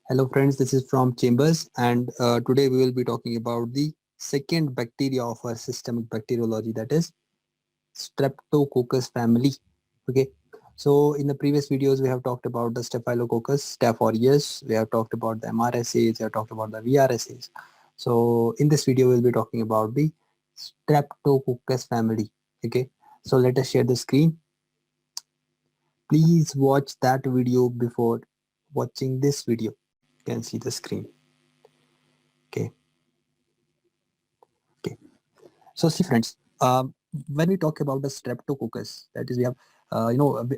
Hello friends, this is from Chambers and today we will be talking about the second bacteria of our systemic bacteriology, that is Streptococcus family. Okay, so in the previous videos we have talked about the Staphylococcus, Staph aureus, we have talked about the MRSAs, we have talked about the VRSAs. So in this video we'll be talking about the Streptococcus family. Okay, so let us share the screen. Please watch that video before watching this video. You can see the screen. Okay. Okay. So see friends, when we talk about the streptococcus, that is we have,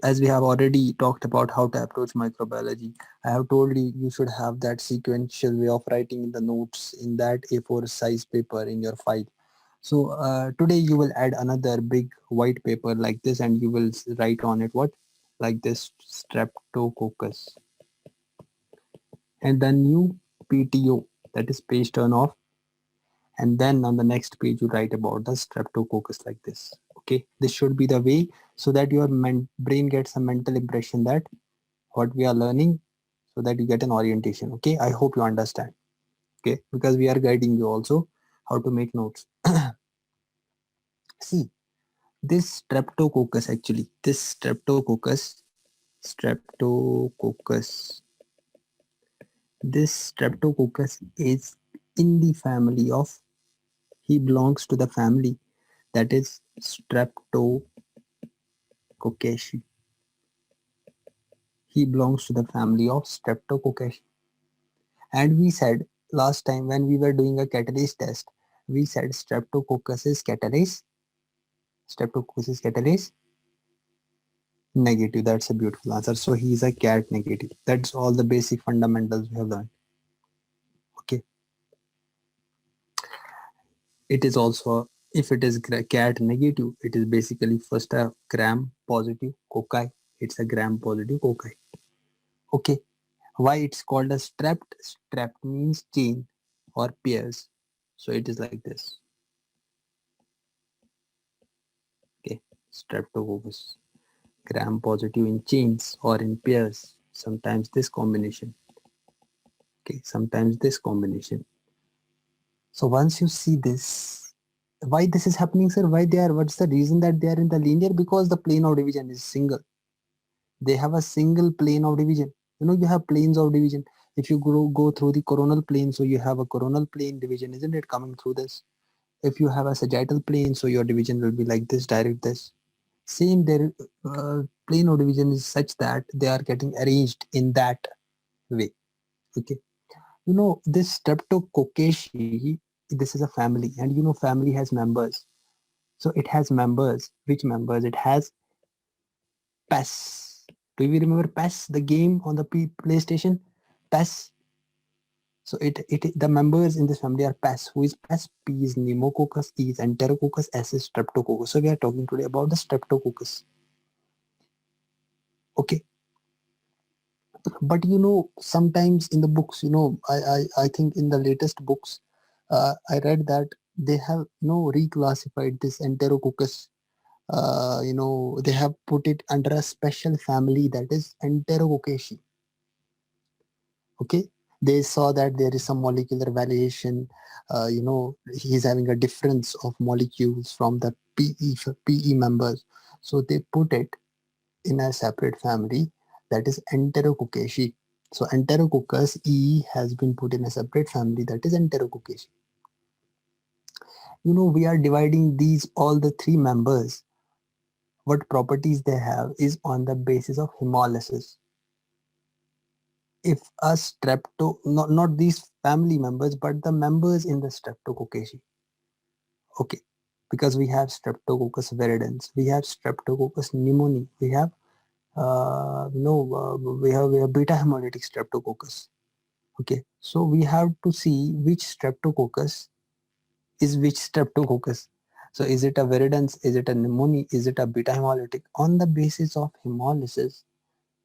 as we have already talked about how to approach microbiology, I have told you you should have that sequential way of writing the notes in that A4 size paper in your file. So today you will add another big white paper like this and you will write on it what? Like this streptococcus. And the new PTO, that is page turn off, and then on the next page you write about the streptococcus like this. Okay, this should be the way so that your brain gets a mental impression that what we are learning, so that you get an orientation. Okay, I hope you understand. Okay, because we are guiding you also how to make notes. See, this streptococcus, actually this streptococcus, this streptococcus is in the family of, he belongs to the family that is Streptococcaceae. He belongs to the family of Streptococcaceae. And we said last time when we were doing a catalase test, we said Streptococcus is catalase. Streptococcus is catalase negative. That's a beautiful answer. So he is a cat negative. That's all the basic fundamentals we have learned. Okay. It is also, if it is cat negative, it is basically first a gram positive cocci. It's a gram positive cocci. Okay. Why it's called a strapped? Strapped means chain or pairs. So it is like this. Okay, streptococcus. Gram positive in chains or in pairs. Sometimes this combination. Okay, sometimes this combination. So once you see this, why this is happening, sir? Why they are? What's the reason that they are in the linear? Because the plane of division is single. They have a single plane of division. You have planes of division. If you go through the coronal plane, so you have a coronal plane division, isn't it, coming through this? If you have a sagittal plane, so your division will be like this, direct this. Same, their plane of division is such that they are getting arranged in that way. Okay. This Streptococcaceae, this is a family, and family has members. So it has members. Which members? It has PES. Do you remember PES, the game on the PlayStation? PES. So the members in this family are PES. Who is PES? P is Pneumococcus, E is Enterococcus, S is Streptococcus. So we are talking today about the Streptococcus. Okay. But sometimes in the books, I think in the latest books, I read that they have reclassified this Enterococcus. They have put it under a special family, that is Enterococcaceae. Okay, they saw that there is some molecular variation. He's having a difference of molecules from the PE members, so they put it in a separate family, that is Enterococcaceae. So Enterococcus E has been put in a separate family, that is Enterococcaceae. We are dividing these all the three members. What properties they have is on the basis of hemolysis. If a not these family members, but the members in the Streptococcaceae. Okay, because we have Streptococcus viridans, we have Streptococcus pneumoniae, we have beta hemolytic Streptococcus. Okay, so we have to see which Streptococcus is which Streptococcus. So is it a viridans, is it a pneumonia, is it a beta hemolytic? On the basis of hemolysis,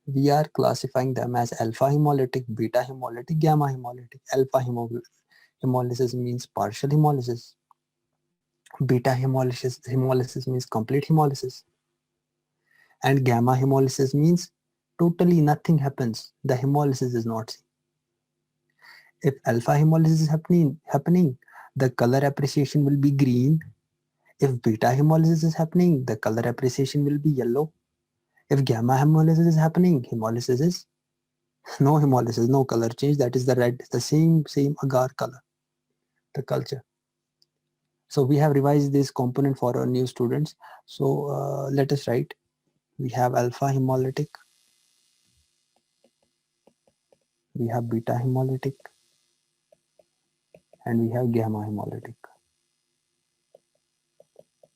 we are classifying them as alpha hemolytic, beta hemolytic, gamma hemolytic. Alpha hemolysis means partial hemolysis. Beta hemolysis means complete hemolysis. And gamma hemolysis means totally nothing happens. The hemolysis is not seen. If alpha hemolysis is happening, the color appreciation will be green. If beta hemolysis is happening, the color appreciation will be yellow. If gamma hemolysis is happening, hemolysis is no hemolysis, no color change. That is the red, the same agar color, the culture. So we have revised this component for our new students. So let us write. We have alpha hemolytic, we have beta hemolytic, and we have gamma hemolytic.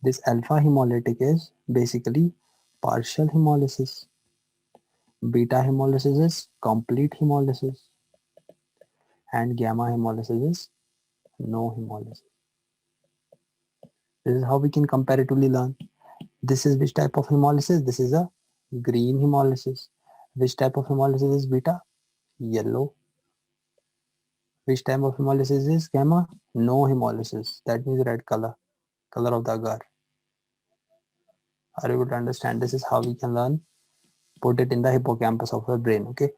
This alpha hemolytic is basically partial hemolysis. Beta hemolysis is complete hemolysis, and gamma hemolysis is no hemolysis. This is how we can comparatively learn. This is which type of hemolysis? This is a green hemolysis. Which type of hemolysis is beta? Yellow. Which type of hemolysis is gamma? No hemolysis. That means red color, color of the agar. Are you able to understand? This is how we can learn. Put it in the hippocampus of our brain. Okay.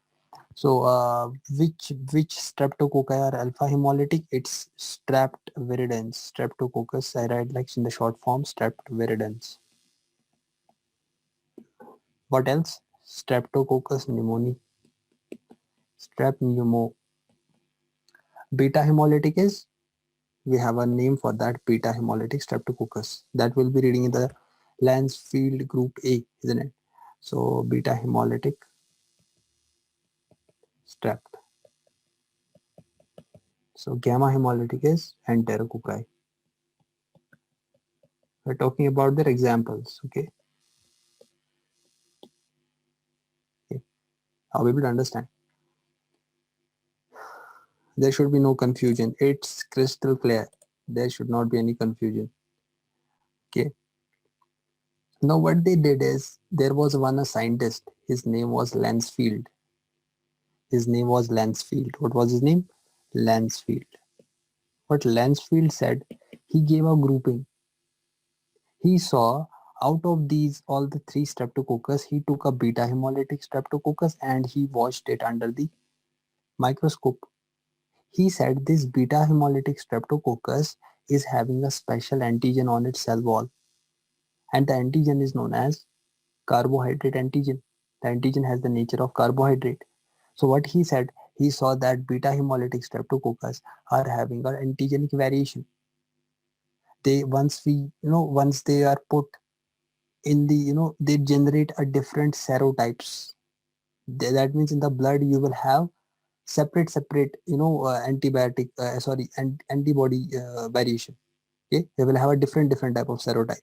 So which streptococci are alpha hemolytic? It's strapt viridans. Streptococcus, I write like in the short form strapt viridans. What else? Streptococcus pneumoniae. Strep pneumo. Beta hemolytic is, we have a name for that, beta hemolytic streptococcus. That will be reading in the Lancefield group A, isn't it? So beta hemolytic strep. So gamma hemolytic is enterococci. We're talking about their examples. Okay. Okay. How we will understand. There should be no confusion. It's crystal clear. There should not be any confusion. Okay. Now what they did is, there was a scientist. His name was Lancefield. His name was Lancefield. What was his name? Lancefield. What Lancefield said, he gave a grouping. He saw out of these all the three streptococcus, he took a beta hemolytic streptococcus and he watched it under the microscope. He said this beta hemolytic streptococcus is having a special antigen on its cell wall, and the antigen is known as carbohydrate antigen. The antigen has the nature of carbohydrate. So what he said, he saw that beta hemolytic streptococcus are having an antigenic variation. They once they are put in the they generate a different serotypes. That means in the blood you will have separate antibiotic antibody variation. Okay, they will have a different type of serotype.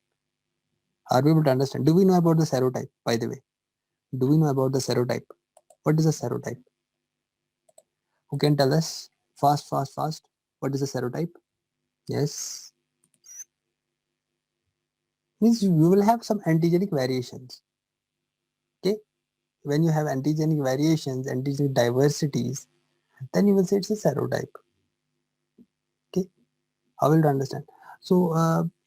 Are we able to understand? Do we know about the serotype, by the way? Do we know about the serotype? What is a serotype? Who can tell us? Fast. What is a serotype? Yes. Means you will have some antigenic variations. Okay. When you have antigenic variations, antigenic diversities, then you will say it's a serotype. Okay. How will you understand? So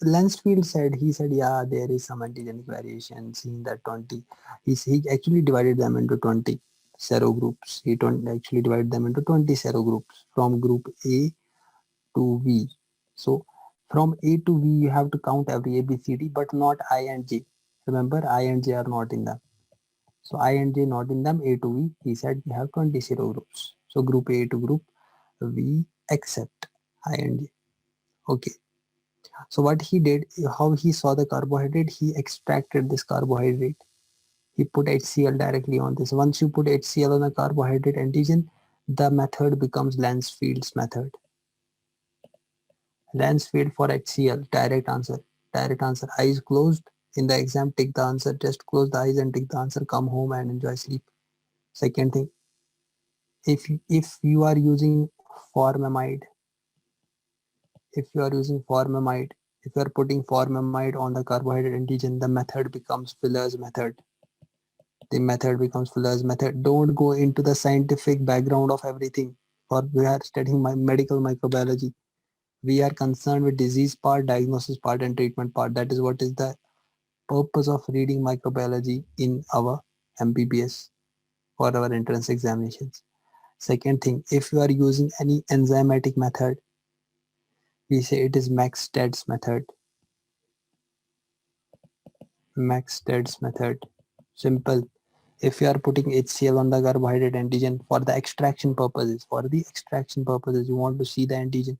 Lancefield said, yeah, there is some antigenic variation seen that 20. He actually divided them into 20 serogroups. He actually divided them into 20 serogroups from group A to V. So from A to V, you have to count every A, B, C, D, but not I and J. Remember, I and J are not in them. So I and J not in them, A to V. He said we have 20 serogroups. So group A to group V except I and J. Okay. So what he did, how he saw the carbohydrate, he extracted this carbohydrate. He put HCl directly on this. Once you put HCl on a carbohydrate antigen, the method becomes Lancefield's method. Lancefeld for HCl, direct answer. Direct answer. Eyes closed. In the exam, take the answer. Just close the eyes and take the answer. Come home and enjoy sleep. Second thing, if you are using formamide, if you are using formamide, if you are putting formamide on the carbohydrate antigen, the method becomes Fuller's method. The method becomes Fuller's method. Don't go into the scientific background of everything. For we are studying medical microbiology. We are concerned with disease part, diagnosis part, and treatment part. That is what is the purpose of reading microbiology in our MBBS for our entrance examinations. Second thing, if you are using any enzymatic method, we say it is Maxted's method. Maxted's method. Simple. If you are putting HCl on the carbohydrate antigen for the extraction purposes, you want to see the antigen,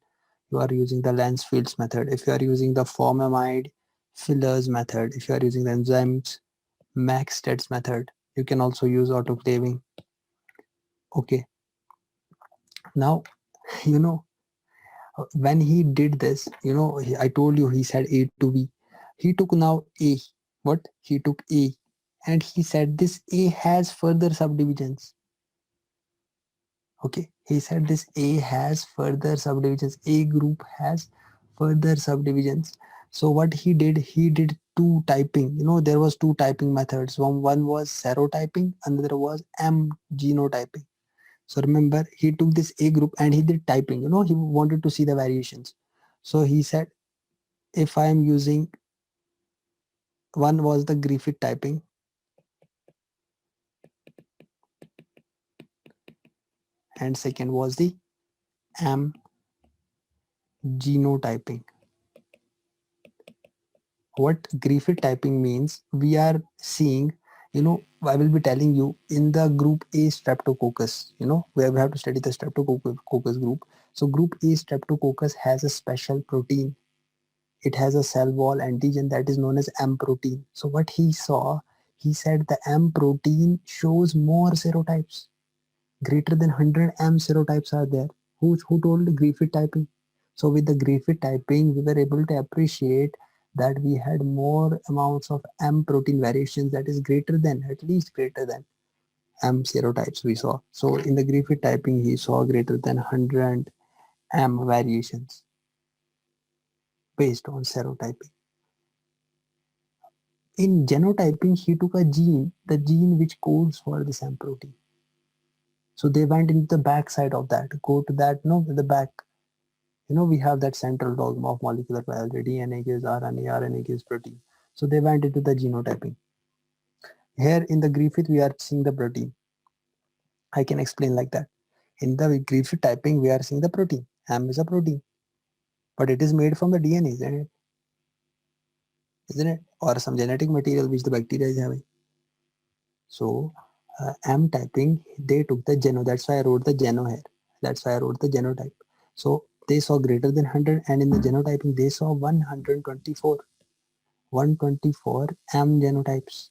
you are using the Lancefields method. If you are using the formamide fillers method, if you are using the enzymes Maxted's method, you can also use autoclaving. Okay. Now, you know, when he did this, I told you he said A to B. He took now A. What? He took A and he said this A has further subdivisions. Okay, he said this A has further subdivisions. A group has further subdivisions. So what he did two typing. There was two typing methods. One was serotyping, another was M genotyping. So remember, he took this A group and he did typing. He wanted to see the variations. So he said, if I am using, one was the Griffith typing, and second was the M genotyping. What Griffith typing means, we are seeing, I will be telling you in the group A streptococcus, where we have to study the streptococcus group. So group A streptococcus has a special protein. It has a cell wall antigen that is known as M protein. So what he saw, he said the M protein shows more serotypes. Greater than 100 M serotypes are there. Who told Griffith typing? So with the Griffith typing, we were able to appreciate that we had more amounts of M protein variations, that is at least greater than M serotypes we saw. So in the Griffith typing, he saw greater than 100 M variations based on serotyping. In genotyping, he took the gene which codes for this M protein. So they went into the back side of that, go to that, the back. We have that central dogma of molecular biology. DNA gives RNA, RNA gives protein. So they went into the genotyping. Here in the Griffith, we are seeing the protein. I can explain like that. In the Griffith typing, we are seeing the protein. M is a protein, but it is made from the DNA, isn't it? Isn't it? Or some genetic material which the bacteria is having. So M typing, they took the geno. That's why I wrote the geno here. That's why I wrote the genotype. So they saw greater than 100, and in the genotyping, they saw 124. 124 M genotypes.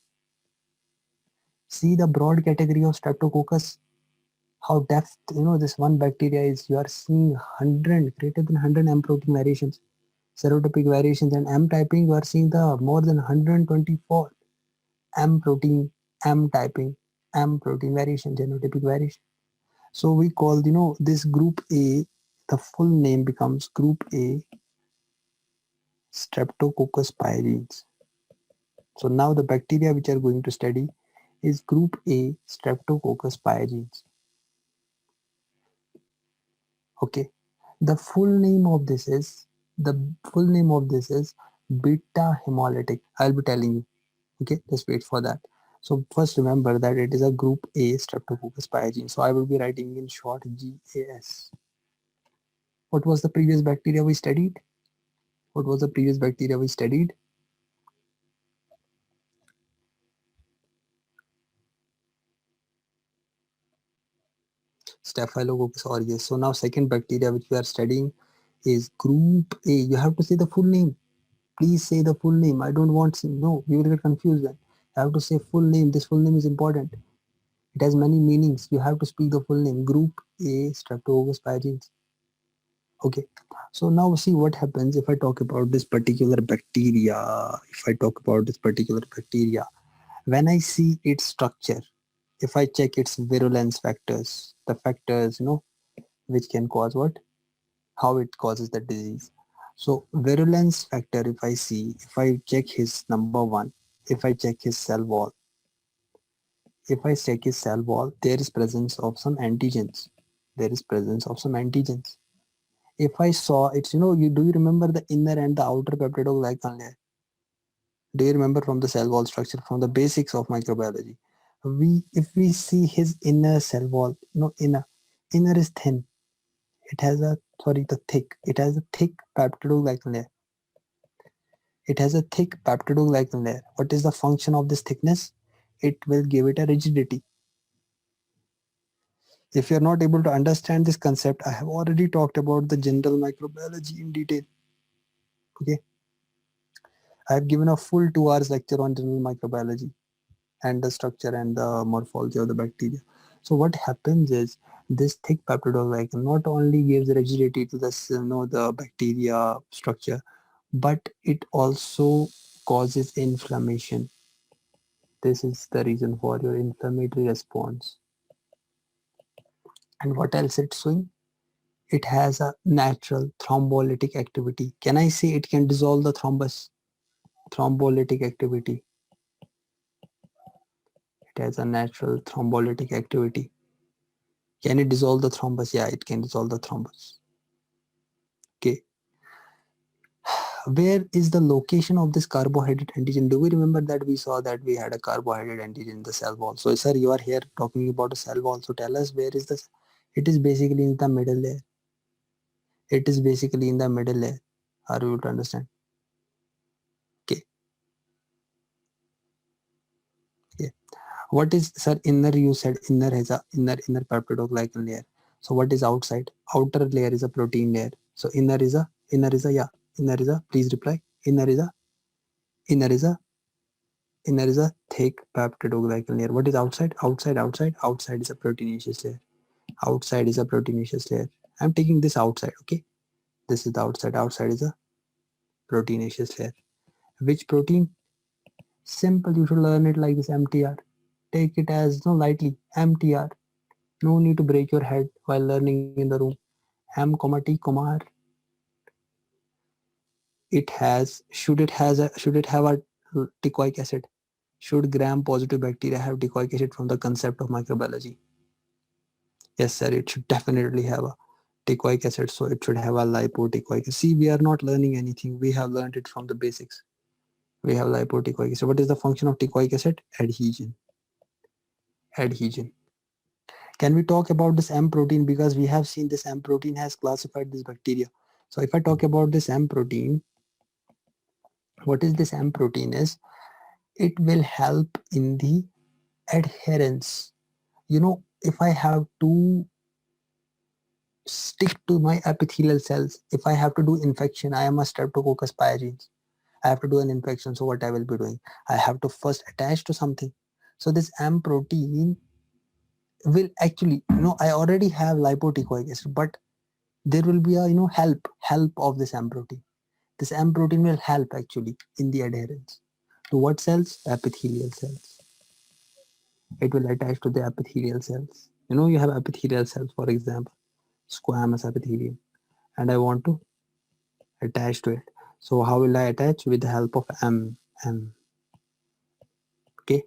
See the broad category of streptococcus. How depth, this one bacteria is, you are seeing 100, greater than 100 M protein variations, serotypic variations, and M typing, you are seeing the more than 124 M protein, M typing, M protein variation, genotypic variation. So we call, this group A, the full name becomes group A Streptococcus pyogenes. So now the bacteria which are going to study is group A Streptococcus pyogenes. Okay, the full name of this is beta hemolytic. I'll be telling you. Okay, just wait for that. So first remember that it is a group A Streptococcus pyogenes. So I will be writing in short GAS. What was the previous bacteria we studied? Staphylococcus aureus. So now second bacteria which we are studying is group A. You have to say the full name. Please say the full name. I don't want, no, you will get confused then. I have to say full name. This full name is important. It has many meanings. You have to speak the full name. Group A Streptococcus pyogenes. Okay. So now see what happens if I talk about this particular bacteria. When I see its structure, if I check its virulence factors, the factors, which can cause what? How it causes the disease. So virulence factor, if I check his number one, if I check his cell wall, there is presence of some antigens. If I saw it's, do you remember the inner and the outer peptidoglycan layer? Do you remember from the cell wall structure, from the basics of microbiology? If we see his inner cell wall, inner, Inner is thin. It has a, sorry, the thick. It has a thick peptidoglycan layer. It has a thick peptidoglycan layer. What is the function of this thickness? It will give it a rigidity. If you're not able to understand this concept, I have already talked about the general microbiology in detail. Okay. I have given a full 2 hours lecture on general microbiology and the structure and the morphology of the bacteria. So what happens is this thick peptidoglycan not only gives rigidity to the the bacteria structure, but it also causes inflammation. This is the reason for your inflammatory response. And what else it's showing? It has a natural thrombolytic activity. Can I say it can dissolve the thrombus? Thrombolytic activity. It has a natural thrombolytic activity. Can it dissolve the thrombus? Yeah, it can dissolve the thrombus. Okay. Where is the location of this carbohydrate antigen? Do we remember that we saw that we had a carbohydrate antigen in the cell wall? So, sir, you are here talking about a cell wall. So, tell us where is this? It is basically in the middle layer. It is basically in the middle layer. Are you able to understand? Okay. Okay. What is, sir, inner? You said inner has a inner peptidoglycan layer. So what is outside? Outer layer is a protein layer. So yeah, inner is a, please reply. Inner is a inner is a inner is a thick peptidoglycan layer. What is outside? Outside is a proteinaceous layer. Outside is a proteinaceous layer. I'm taking this outside, okay? This is the outside. Outside is a proteinaceous layer. Which protein? Simple, you should learn it like this, MTR. Take it as no lightly, MTR. No need to break your head while learning in the room. M, T, R. Should it have a teichoic acid? Should gram-positive bacteria have teichoic acid from the concept of microbiology? Yes, sir. It should definitely have a teichoic acid. So it should have a lipoteichoic acid. See, we are not learning anything. We have learned it from the basics. We have lipoteichoic acid. What is the function of teichoic acid? Adhesion. Adhesion. Can we talk about this M protein, because we have seen this M protein has classified this bacteria. So if I talk about this M protein, what is this M protein is? It will help in the adherence. If I have to stick to my epithelial cells, if I have to do infection, I am a Streptococcus pyogenes. I have to do an infection. So what I will be doing? I have to first attach to something. So this M protein will actually, I already have lipoteichoic acid, but there will be a help of this M protein. This M protein will help actually in the adherence to what cells? Epithelial cells. It will attach to the epithelial cells. You have epithelial cells, for example, squamous epithelium, and I want to attach to it. So how will I attach? With the help of M. Okay,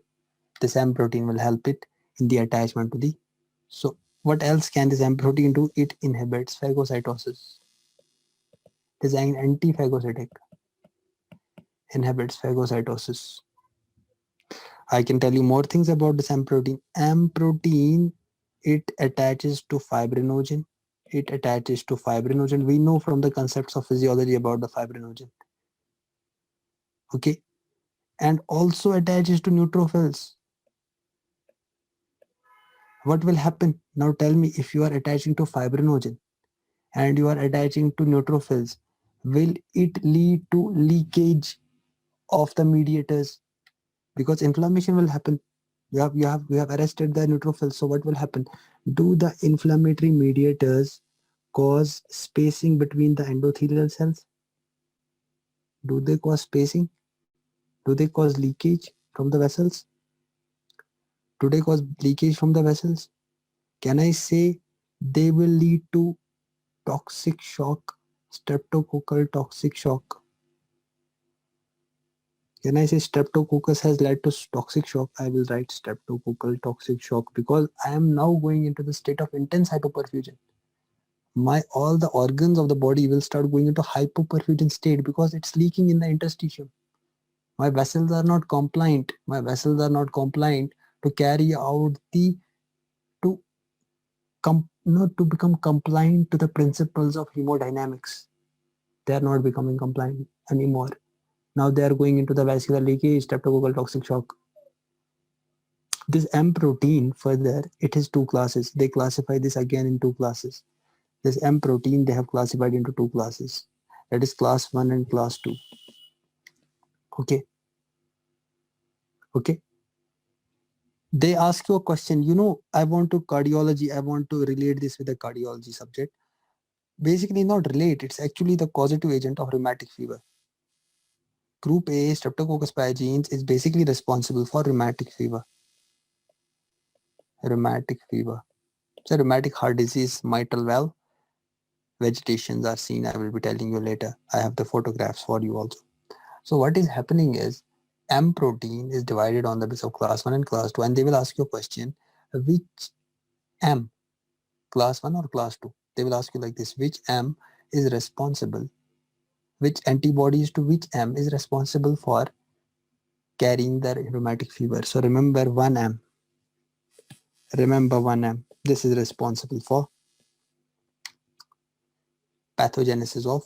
this M protein will help it in the attachment to the. So what else can this M protein do? It inhibits phagocytosis. It is an antiphagocytic. Inhibits phagocytosis. I can tell you more things about this M protein. M protein, it attaches to fibrinogen. It attaches to fibrinogen. We know from the concepts of physiology about the fibrinogen. Okay. And also attaches to neutrophils. What will happen? Now tell me, if you are attaching to fibrinogen and you are attaching to neutrophils, will it lead to leakage of the mediators? Because inflammation will happen. You have arrested the neutrophils. So what will happen? Do the inflammatory mediators cause spacing between the endothelial cells? Do they cause spacing? Do they cause leakage from the vessels? Do they cause leakage from the vessels? Can I say they will lead to toxic shock, streptococcal toxic shock? Can I say streptococcus has led to toxic shock? I will write streptococcal toxic shock because I am now going into the state of intense hypoperfusion. All the organs of the body will start going into hypoperfusion state because it's leaking in the interstitium. My vessels are not compliant. My vessels are not compliant to carry out the to not to become compliant to the principles of hemodynamics. They are not becoming compliant anymore. Now they are going into the vascular leakage, streptococcal toxic shock. This M protein further, it is two classes. They classify this again in two classes. This M protein they have classified into two classes. That is class 1 and class 2. Okay. Okay. They ask you a question, I want to cardiology, I want to relate this with a cardiology subject. Basically not relate, it's actually the causative agent of rheumatic fever. Group A, Streptococcus pyogenes, is basically responsible for rheumatic fever. Rheumatic fever. So rheumatic heart disease, mitral valve, vegetations are seen. I will be telling you later. I have the photographs for you also. So what is happening is M protein is divided on the basis of class 1 and class 2, and they will ask you a question, which M, class 1 or class 2? They will ask you like this, which M is responsible, which antibodies to which M is responsible for carrying the rheumatic fever. So remember 1M. Remember 1M. This is responsible for pathogenesis of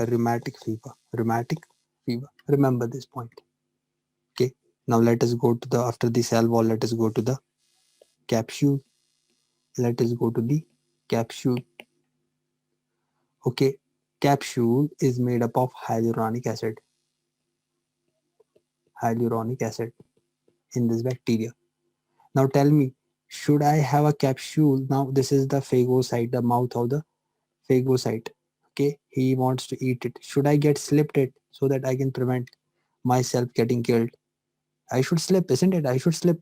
rheumatic fever. Rheumatic fever. Remember this point. Okay. Now let us go to the, after the cell wall, let us go to the capsule. Let us go to the capsule. Okay. Capsule is made up of hyaluronic acid. Hyaluronic acid in this bacteria. Now tell me, should I have a capsule? Now this is the phagocyte, the mouth of the phagocyte. Okay, he wants to eat it. Should I get slipped it so that I can prevent myself getting killed? I should slip, isn't it? I should slip,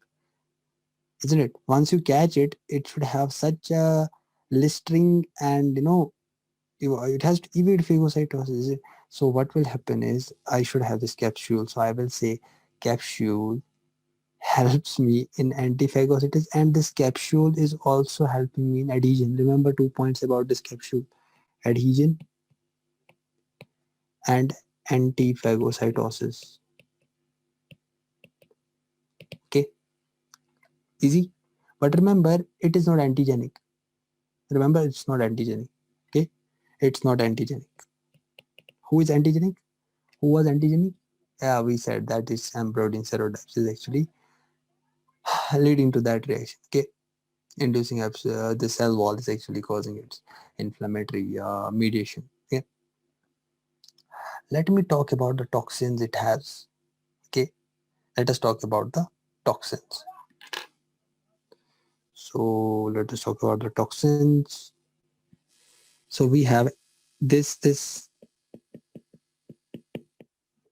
isn't it? Once you catch it, it should have such a listering, and it has to evade phagocytosis. So what will happen is I should have this capsule. So I will say capsule helps me in antiphagocytis, and this capsule is also helping me in adhesion. Remember 2 points about this capsule: adhesion and antiphagocytosis. Okay, easy. But remember, it is not antigenic. Remember, it's not antigenic. Okay, it's not antigenic. Who is antigenic? Who was antigenic? Yeah, we said that is M protein serotypes is actually leading to that reaction. Okay, inducing the cell wall is actually causing its inflammatory mediation. Okay, let me talk about the toxins it has. Okay, let us talk about the toxins. So let us talk about the toxins. So we have this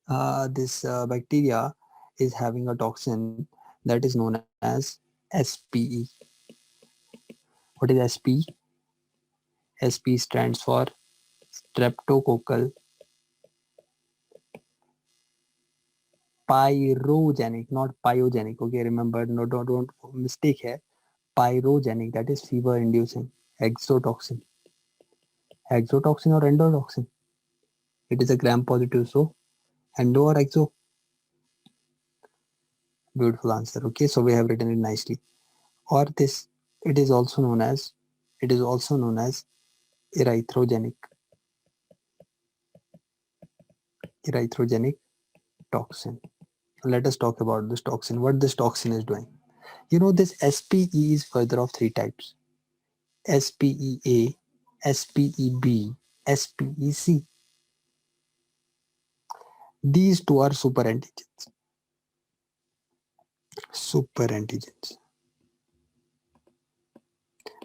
bacteria is having a toxin that is known as SPE. What is SPE? SPE stands for streptococcal pyrogenic, not pyogenic. Okay, remember, no, don't mistake here. Pyrogenic, that is fever inducing exotoxin. Exotoxin or endotoxin? It is a gram positive, so endo or exo? Beautiful answer. Okay, so we have written it nicely. Or this, it is also known as, erythrogenic, erythrogenic toxin. Let us talk about this toxin, what this toxin is doing. This SPE is further of three types: SPEA, SPEB, SPEC. These two are super antigens. Super antigens.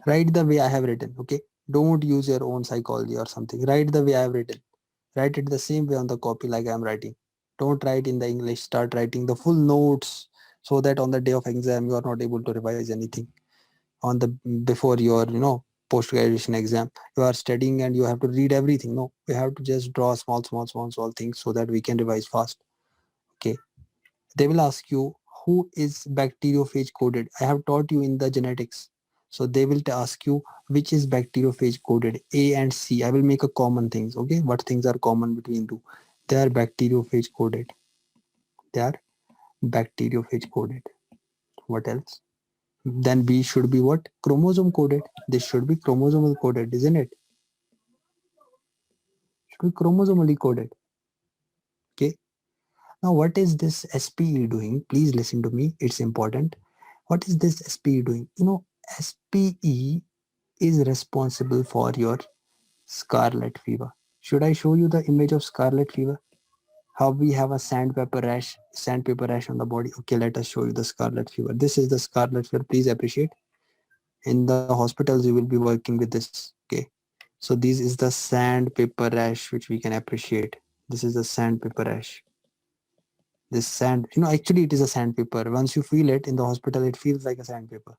Write the way I have written, okay? Don't use your own psychology or something. Write the way I have written. Write it the same way on the copy like I am writing. Don't write in the English. Start writing the full notes so that on the day of exam you are not able to revise anything. On the before your post-graduation exam, you are studying and you have to read everything. No, we have to just draw small things so that we can revise fast. Okay, they will ask you who is bacteriophage coded. I have taught you in the genetics. So they will ask you which is bacteriophage coded, A and C. I will make a common things. Okay, what things are common between two? They are bacteriophage coded. They are bacteriophage coded. What else? Then B should be what? Chromosome coded. This should be chromosomal coded, isn't it? Should be chromosomally coded. Okay. Now, what is this SPE doing? Please listen to me. It's important. What is this SPE doing? SPE is responsible for your scarlet fever. Should I show you the image of scarlet fever? How we have a sandpaper rash on the body. Okay, let us show you the scarlet fever. This is the scarlet fever. Please appreciate. In the hospitals, you will be working with this. Okay. So this is the sandpaper rash, which we can appreciate. This is the sandpaper rash. This sand, actually it is a sandpaper. Once you feel it in the hospital, it feels like a sandpaper.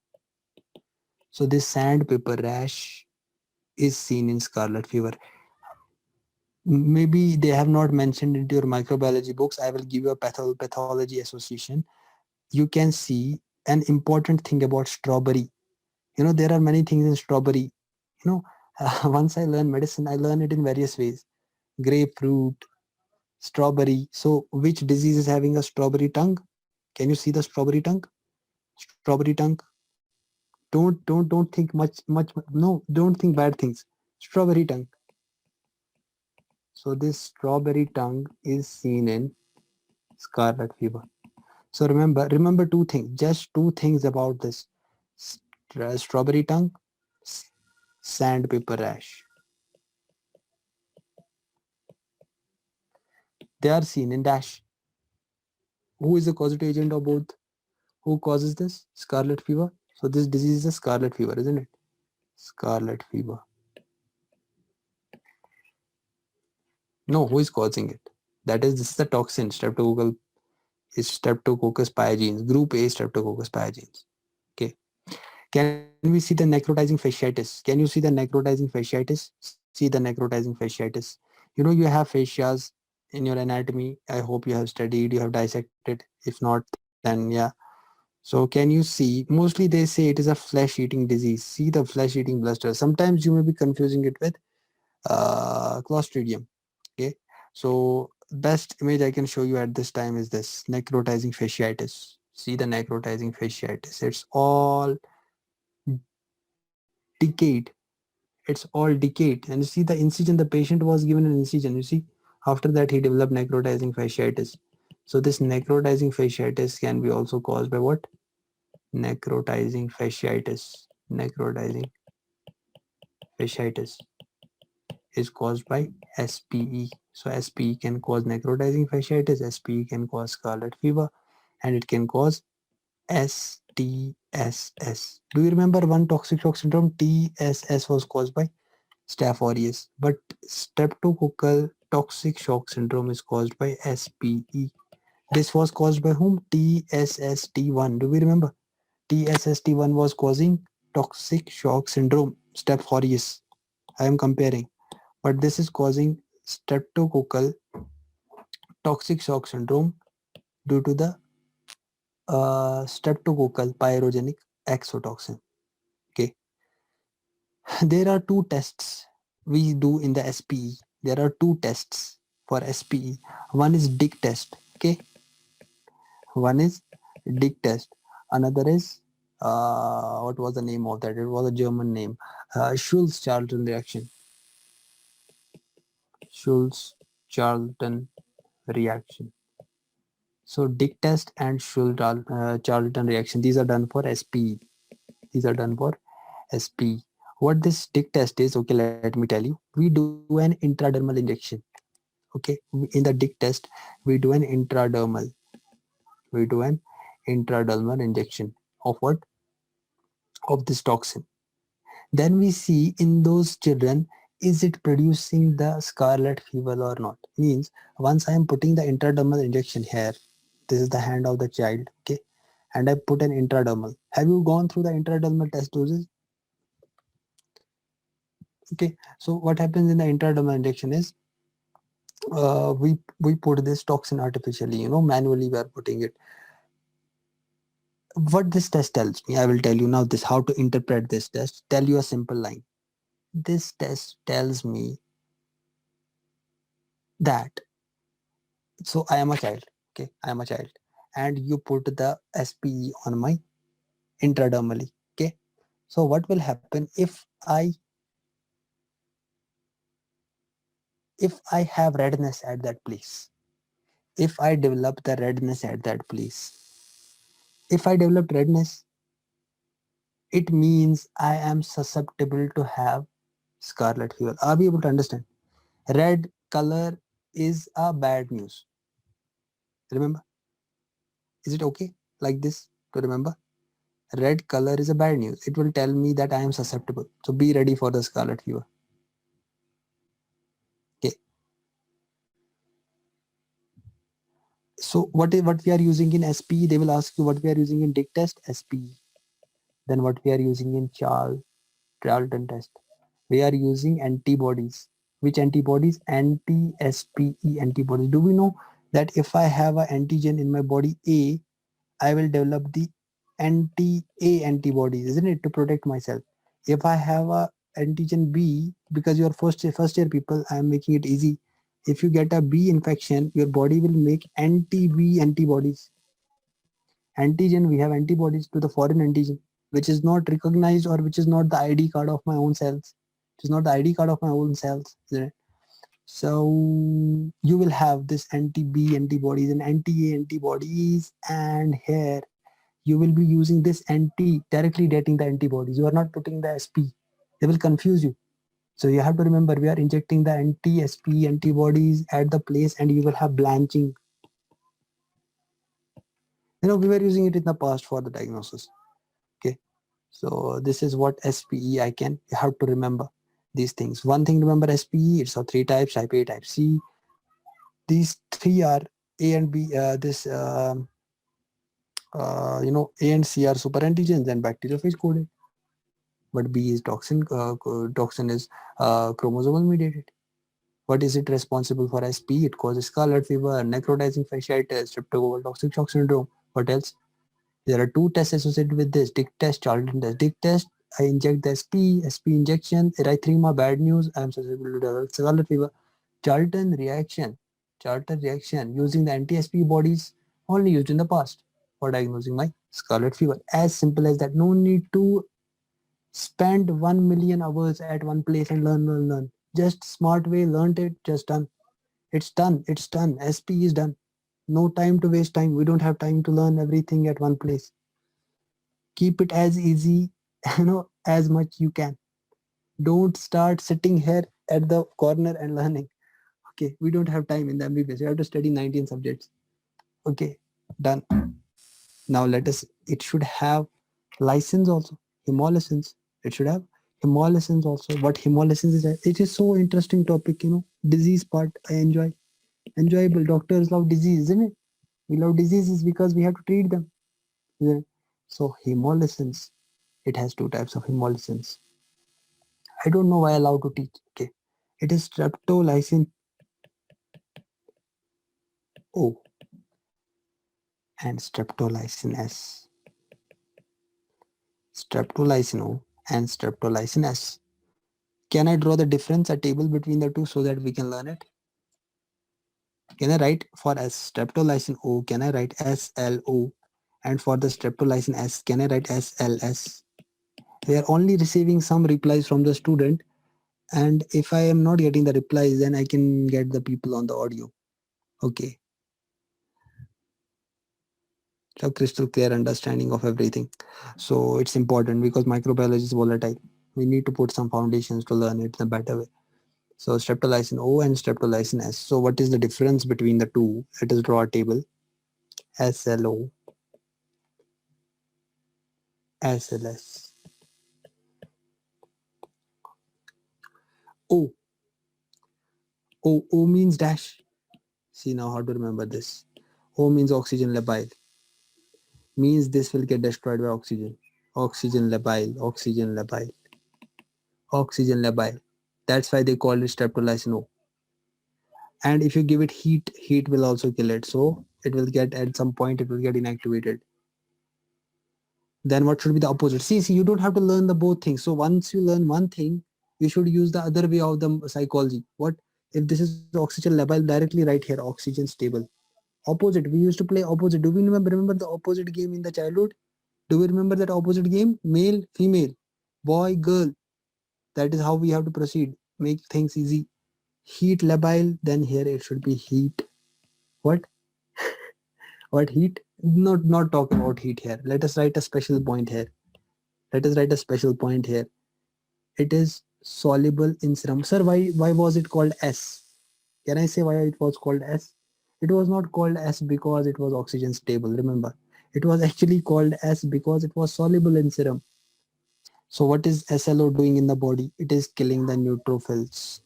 So this sandpaper rash is seen in scarlet fever. Maybe they have not mentioned it in your microbiology books. I will give you a pathology association. You can see an important thing about strawberry. There are many things in strawberry. Once I learn medicine, I learn it in various ways. Grapefruit, strawberry. So which disease is having a strawberry tongue? Can you see the strawberry tongue? Strawberry tongue. Don't think much. No, don't think bad things. Strawberry tongue. So this strawberry tongue is seen in scarlet fever. So remember two things. Just two things about this. Strawberry tongue, sandpaper rash. They are seen in dash. Who is the causative agent of both? Who causes this? Scarlet fever. So this disease is a scarlet fever, isn't it? Scarlet fever. No, who is causing it? This is the toxin, Streptococcus pyogenes, group A Streptococcus pyogenes. Okay. Can we see the necrotizing fasciitis? Can you see the necrotizing fasciitis? See the necrotizing fasciitis. You have fascias in your anatomy. I hope you have studied, you have dissected. If not, then yeah. So can you see? Mostly they say it is a flesh-eating disease. See the flesh-eating blisters. Sometimes you may be confusing it with Clostridium. Okay. So best image I can show you at this time is this necrotizing fasciitis. See the necrotizing fasciitis. It's all decayed. It's all decayed. And you see the incision, the patient was given an incision. You see, after that he developed necrotizing fasciitis. So this necrotizing fasciitis can be also caused by what? Necrotizing fasciitis. Necrotizing fasciitis is caused by SPE. So SPE can cause necrotizing fasciitis, SPE can cause scarlet fever, and it can cause STSS. Do you remember one toxic shock syndrome? TSS was caused by Staph aureus, but streptococcal toxic shock syndrome is caused by SPE. This was caused by whom? TSST1. Do we remember? TSST1 was causing toxic shock syndrome, Staph aureus. I am comparing, but this is causing streptococcal toxic shock syndrome due to the streptococcal pyrogenic exotoxin. Okay, there are two tests we do in the SPE. There are two tests for SPE. One is Dick test. Okay, one is Dick test. Another is what was the name of that? It was a German name. Schulz-Charlton reaction. Schulz-Charlton reaction. So Dick test and Schulz-Charlton reaction. These are done for SPE. These are done for SPE. What this Dick test is? Okay, let me tell you. We do an intradermal injection. Okay, in the Dick test, we do an intradermal. We do an intradermal injection of what? Of this toxin. Then we see in those children, is it producing the scarlet fever or not? Means once I am putting the intradermal injection here, this is the hand of the child, okay, and I put an intradermal. Have you gone through the intradermal test doses? Okay, so what happens in the intradermal injection is we put this toxin artificially, manually we are putting it. What this test tells me, I will tell you now this how to interpret this test. Tell you a simple line. This test tells me that, so I am a child, okay, I am a child, and you put the SPE on my intradermally. Okay, so what will happen if I have redness at that place? If I develop the redness at that place, if I develop redness, it means I am susceptible to have scarlet fever. Are we able to understand? Red color is a bad news. Remember, is it okay like this to remember? Red color is a bad news. It will tell me that I am susceptible. So be ready for the scarlet fever. Okay. So what we are using in SPE? They will ask you what we are using in Dick test, SPE. Then what we are using in Charlton test. We are using antibodies. Which antibodies? Anti-SPE antibodies. Do we know that if I have an antigen in my body A, I will develop the anti-A antibodies, isn't it, to protect myself? If I have a antigen B, because you are first year people, I am making it easy. If you get a B infection, your body will make anti-B antibodies. Antigen, we have antibodies to the foreign antigen, which is not recognized or which is not the ID card of my own cells. It is not the ID card of my own cells, isn't it? So you will have this anti-B antibodies and anti-A antibodies, and here you will be using this anti directly dating the antibodies. You are not putting the SP. They will confuse you. So you have to remember we are injecting the anti-SP antibodies at the place and you will have blanching. We were using it in the past for the diagnosis. Okay. So this is what SPE I can, you have to remember these things. One thing, remember SPE, it's of three types, type A, type C. These three are A and B, A and C are super antigens and bacteriophage coded. But B is toxin is chromosomal mediated. What is it responsible for SP? It causes scarlet fever, necrotizing fasciitis, streptococcal toxic shock syndrome. What else? There are two tests associated with this: Dick test, Charlton test. Dick test, I inject the SP injection, erythrema, bad news, I am susceptible to develop scarlet fever. Charlton reaction, Charlton reaction using the anti-SP bodies only used in the past for diagnosing my scarlet fever. As simple as that. No need to spend 1 million hours at one place and learn. Just smart way, learned it, just done. It's done. It's done. SP is done. No time to waste time. We don't have time to learn everything at one place. Keep it as easy, as much you can. Don't start sitting here at the corner and learning. Okay, we don't have time in the MBBS. You have to study 19 subjects. Okay, done. Now let us, it should have license also, hemolysis. It should have hemolysis also. What hemolysis is? It is so interesting topic, disease part. I enjoyable. Doctors love disease, isn't it? We love diseases because we have to treat them. Yeah. So hemolysis, it has two types of hemolysis. I don't know why I allowed to teach. Okay, it is streptolysin O and streptolysin S. Streptolysin O and streptolysin S. Can I draw the difference, a table between the two so that we can learn it? Can I write for S streptolysin O, can I write SLO? And for the streptolysin S, can I write SLS? We are only receiving some replies from the student. And if I am not getting the replies, then I can get the people on the audio. Okay. So crystal clear understanding of everything. So it's important because microbiology is volatile. We need to put some foundations to learn it in a better way. So streptolysin O and streptolysin S. So what is the difference between the two? Let us draw a table. SLO, SLS. O. O means dash. See now how to remember this. O means oxygen labile. Means this will get destroyed by oxygen. Oxygen labile, oxygen labile, oxygen labile. That's why they call it streptolysin O. And if you give it heat will also kill it. So it will get, at some point it will get inactivated. Then what should be the opposite? See, you don't have to learn the both things. So once you learn one thing, you should use the other way of the psychology. What if this is oxygen level? Directly right here, oxygen stable. Opposite, we used to play opposite. Do we remember the opposite game in the childhood? Do we remember that opposite game? Male, female, boy, girl. That is how we have to proceed. Make things easy. Heat labile, then here it should be heat. What? What heat? Not talk about heat here. Let us write a special point here. Let us write a special point here. It is soluble in serum. Sir, why was it called S? Can I say why it was called S? It was not called S because it was oxygen stable. Remember, it was actually called S because it was soluble in serum. So what is SLO doing in the body? It is killing the neutrophils.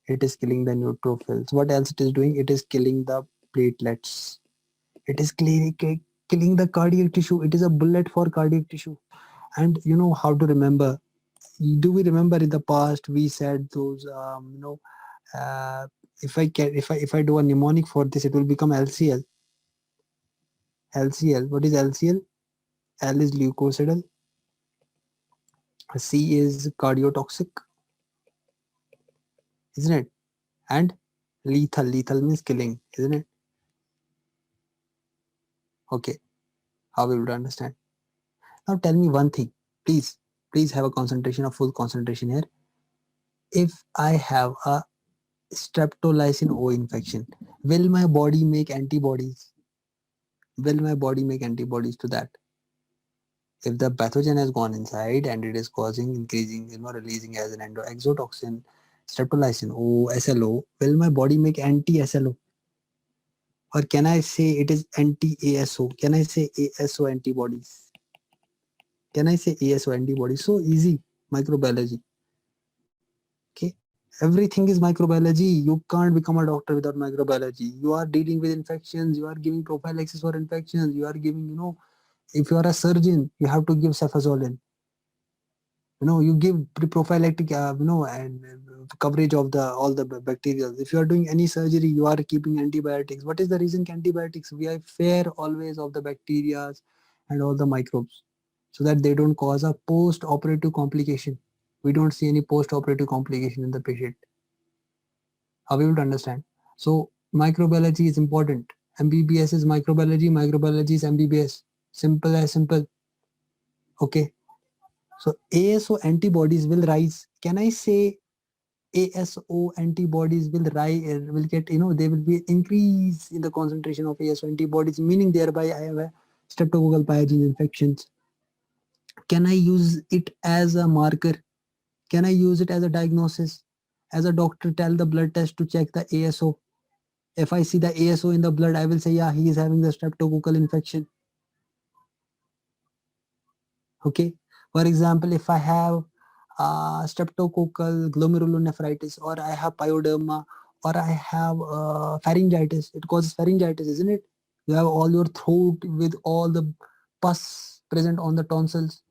It is killing the neutrophils. What else it is doing? It is killing the platelets. It is killing the cardiac tissue. It is a bullet for cardiac tissue. And you know how to remember. Do we remember in the past we said those uh, if I do a mnemonic for this, it will become LCL. LCL. What is LCL? L is leukocidal. C is cardiotoxic, isn't it? And lethal. Lethal means killing, isn't it? Okay. How we would understand. Now tell me one thing, please. Please have a concentration, a full concentration here. If I have a streptolysin O infection, will my body make antibodies? Will my body make antibodies to that? If the pathogen has gone inside and it is causing increasing, releasing as an exotoxin, streptolysin O, SLO, will my body make anti-SLO? Or can I say it is anti-ASO? Can I say ASO antibodies? Can I say ASO antibodies? So easy, microbiology. Okay, everything is microbiology. You can't become a doctor without microbiology. You are dealing with infections. You are giving prophylaxis for infections. You are giving, if you are a surgeon, you have to give cefazolin. You give prophylactic, and coverage of the all the bacteria. If you are doing any surgery, you are keeping antibiotics. What is the reason antibiotics? We are fair always of the bacteria and all the microbes, so that they don't cause a post-operative complication. We don't see any post-operative complication in the patient. How we would understand? So microbiology is important. MBBS is microbiology. Microbiology is MBBS. Simple as simple. Okay. So ASO antibodies will rise. Can I say ASO antibodies will rise, will get, they will be increase in the concentration of ASO antibodies, meaning thereby I have a streptococcal pyogenes infections. Can I use it as a marker? Can I use it as a diagnosis? As a doctor, tell the blood test to check the ASO. If I see the ASO in the blood, I will say, yeah, he is having the streptococcal infection. Okay. For example, if I have streptococcal glomerulonephritis, or I have pyoderma, or I have pharyngitis, it causes pharyngitis, isn't it? You have all your throat with all the pus present on the tonsils,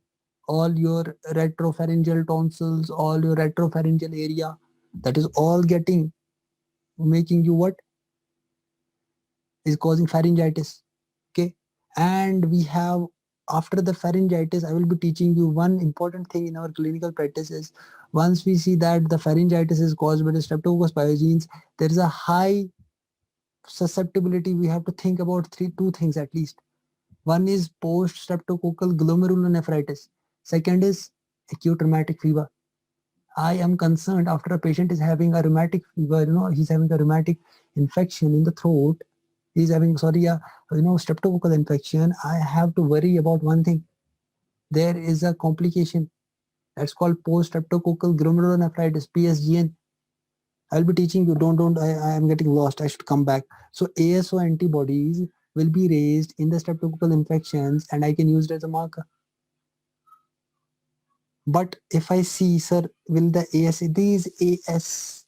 all your retropharyngeal tonsils, all your retropharyngeal area, that is all making you what is causing pharyngitis. Okay. And we have, after the pharyngitis, I will be teaching you one important thing in our clinical practice is, once we see that the pharyngitis is caused by the streptococcus pyogenes, there is a high susceptibility. We have to think about two things at least. One is post streptococcal glomerulonephritis. Second is acute rheumatic fever. I am concerned after a patient is having a rheumatic fever, he's having a rheumatic infection in the throat, he's having, sorry, streptococcal infection. I have to worry about one thing. There is a complication that's called post streptococcal glomerulonephritis, PSGN. I'll be teaching you. Don't. I am getting lost. I should come back. So ASO antibodies will be raised in the streptococcal infections, and I can use it as a marker. But if I see, sir, will the these AS,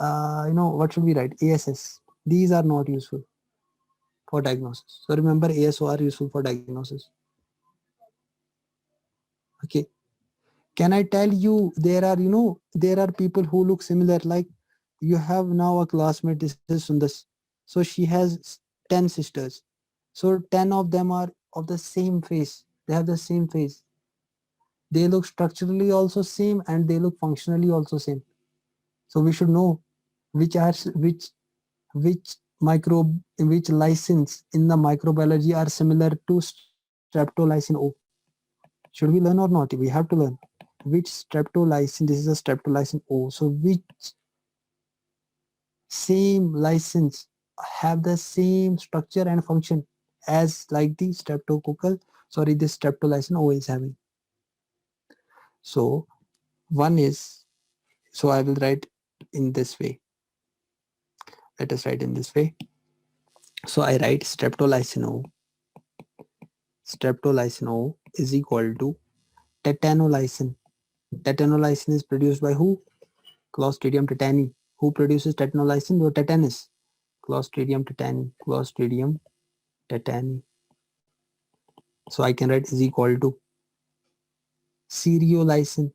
what should we write? ASS. These are not useful for diagnosis. So remember, ASO are useful for diagnosis. Okay. Can I tell you, there are people who look similar, like you have now a classmate, this is Sundas. So she has 10 sisters. So 10 of them are of the same face. They have the same face. They look structurally also same and they look functionally also same. So we should know which microbe, which license in the microbiology are similar to streptolysin O. Should we learn or not? We have to learn. Which streptolysin? This is a streptolysin O. So which same license have the same structure and function as like the streptococcal, sorry, this streptolysin O is having. So one is, so I will write in this way. Let us write in this way. So I write streptolysin O is equal to tetanolysin. Tetanolysin is produced by who? Clostridium tetani. Who produces tetanolysin? Or tetanus. Clostridium tetani. Clostridium tetani. So I can write is equal to cereolysin.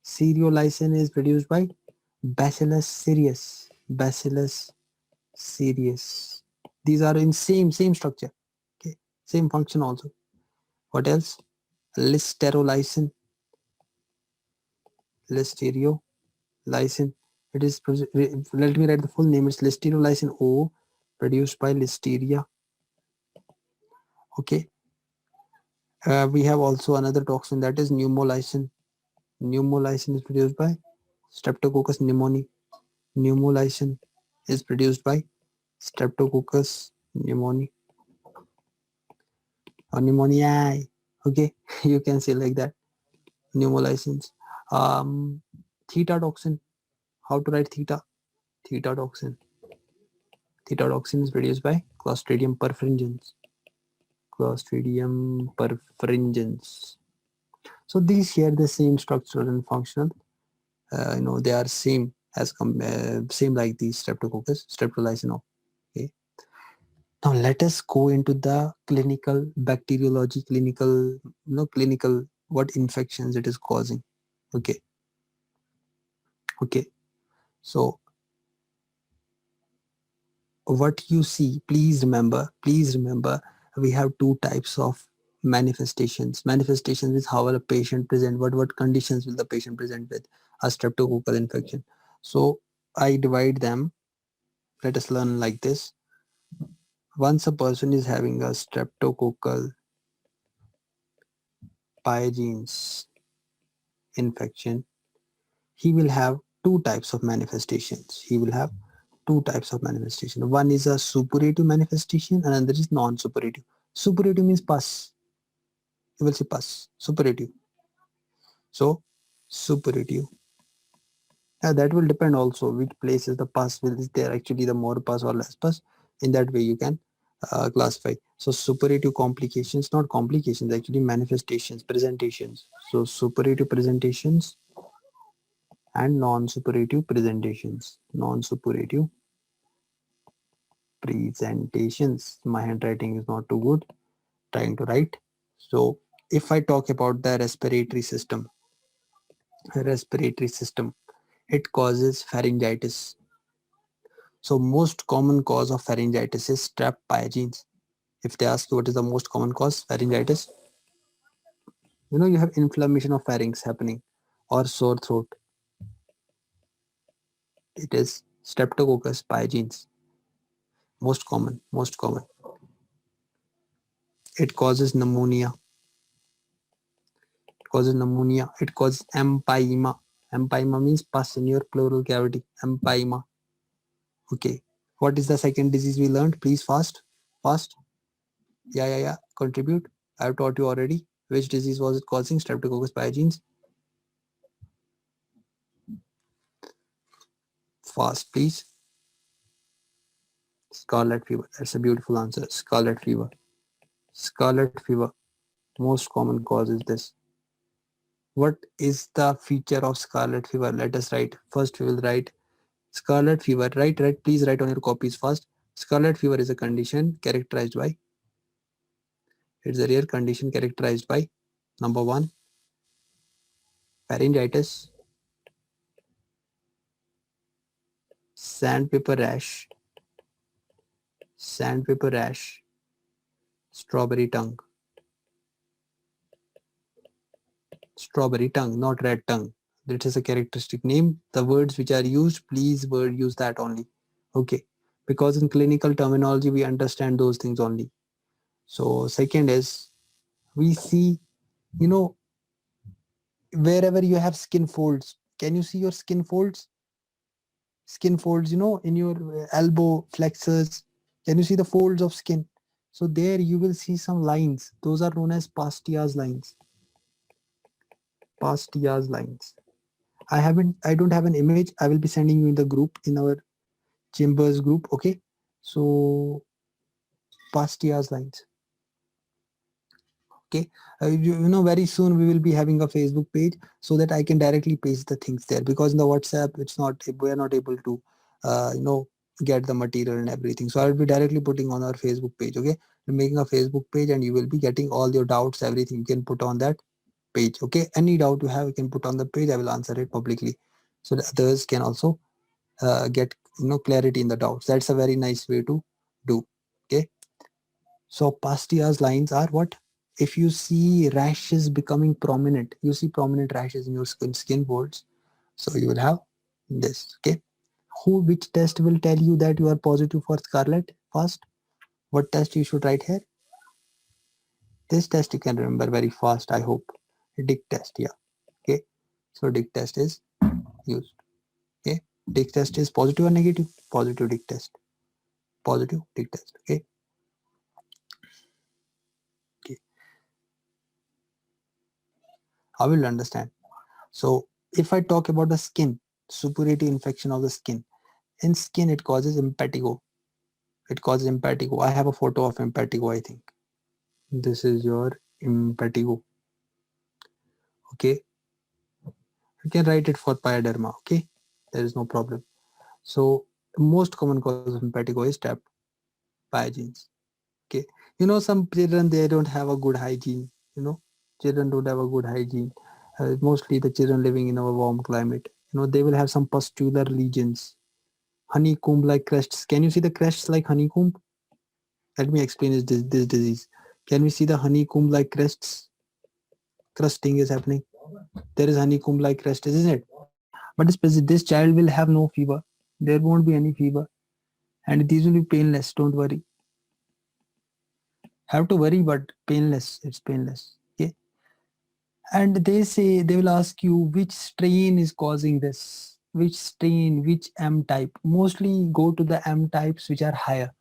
Cereolysin is produced by Bacillus cereus. Bacillus cereus. These are in same structure. Okay, same function also. What else? Listerolysin. Listerolysin. It is, let me write the full name. It's listerolysin O, produced by Listeria. Okay. We have also another toxin, that is pneumolysin. Pneumolysin is produced by Streptococcus pneumoniae. Pneumolysin is produced by Streptococcus pneumoniae or pneumoniae. Okay, you can say like that. Pneumolysins. Theta toxin. How to write theta? Theta toxin. Theta toxin is produced by Clostridium perfringens. Clostridium perfringens. So these share the same structural and functional. They are same as same like the Streptococcus, Streptolysin. Okay. Now let us go into the clinical bacteriology, clinical what infections it is causing. Okay. Okay. So what you see, please remember, we have two types of manifestations. Manifestations is how will a patient present, what conditions will the patient present with a streptococcal infection. So I divide them. Let us learn like this. Once a person is having a streptococcal pyogenes infection, he will have two types of manifestations. One is a suppurative manifestation, and another is non-suppurative. Suppurative means pus. You will see pus. Suppurative. So suppurative. That will depend also which places the pus will, is there actually the more pus or less pus. In that way you can classify. So suppurative complications, not complications, actually manifestations, presentations. So suppurative presentations and non-suppurative presentations. Non-suppurative presentations. My handwriting is not too good. Trying to write. So if I talk about the respiratory system, it causes pharyngitis. So most common cause of pharyngitis is strep pyogenes. If they ask you what is the most common cause, pharyngitis, you have inflammation of pharynx happening or sore throat. It is streptococcus pyogenes. Most common. It causes pneumonia. It causes empyema. Empyema means pus in your pleural cavity. Empyema. Okay. What is the second disease we learned? Please fast. Yeah. Contribute. I have taught you already. Which disease was it causing? Streptococcus pyogenes. Fast, please. Scarlet fever. That's a beautiful answer. Scarlet fever. Most common cause is this. What is the feature of scarlet fever? Let us write. First, we will write scarlet fever. Write. Please write on your copies fast. Scarlet fever is a condition characterized by. It's a rare condition characterized by number one, pharyngitis, sandpaper rash, strawberry tongue. Strawberry tongue, not red tongue. That is a characteristic name. The words which are used, please use that only. Okay. Because in clinical terminology, we understand those things only. So second is We see, you know, wherever you have skin folds. Can you see your skin folds? Skin folds, you know, in your elbow flexors. Can you see the folds of skin? So there you will see some lines. Those are known as Pastia's lines. Pastia's lines. I don't have an image. I will be sending you in the group, in our Chambers group. Okay. So Pastia's lines. Okay. You know, very soon we will be having a Facebook page so that I can directly paste the things there, because in the WhatsApp it's not, we are not able to you know, get the material and everything. So I will be directly putting on our Facebook page. Okay. We're making a Facebook page and you will be getting all your doubts, everything you can put on that page. Okay. Any doubt you have, you can put on the page. I will answer it publicly so that others can also get, you know, clarity in the doubts. That's a very nice way to do. Okay. So Pastia's lines are what? If you see rashes becoming prominent, you see prominent rashes in your skin folds, so you will have this. Okay. Which test will tell you that you are positive for scarlet? First, what test you should write here? This test you can remember very fast, I hope. Dick test, yeah. Okay. So Dick test is used. Okay. Dick test is positive or negative? Positive Dick test. Positive Dick test. Okay. Okay. I will understand. So if I talk about the skin, suppurative infection of the skin. In skin, it causes impetigo. It causes impetigo. I have a photo of impetigo, I think. This is your impetigo. Okay. You can write it for pyoderma. Okay. There is no problem. So most common cause of impetigo is staph pyogenes. Okay. You know, some children, they don't have a good hygiene. You know, children don't have a good hygiene. Mostly the children living in our warm climate. You know, they will have some pustular lesions, honeycomb like crests. Can you see the crests like honeycomb? Let me explain this disease. Can we see the honeycomb like crests? Crusting is happening. There is honeycomb like crest, isn't it? But this child will have no fever. There won't be any fever. And these will be painless. Don't worry. Have to worry, but painless. It's painless. Okay. And they say, they will ask you which strain is causing this, which strain, which M type. Mostly go to the M types which are higher.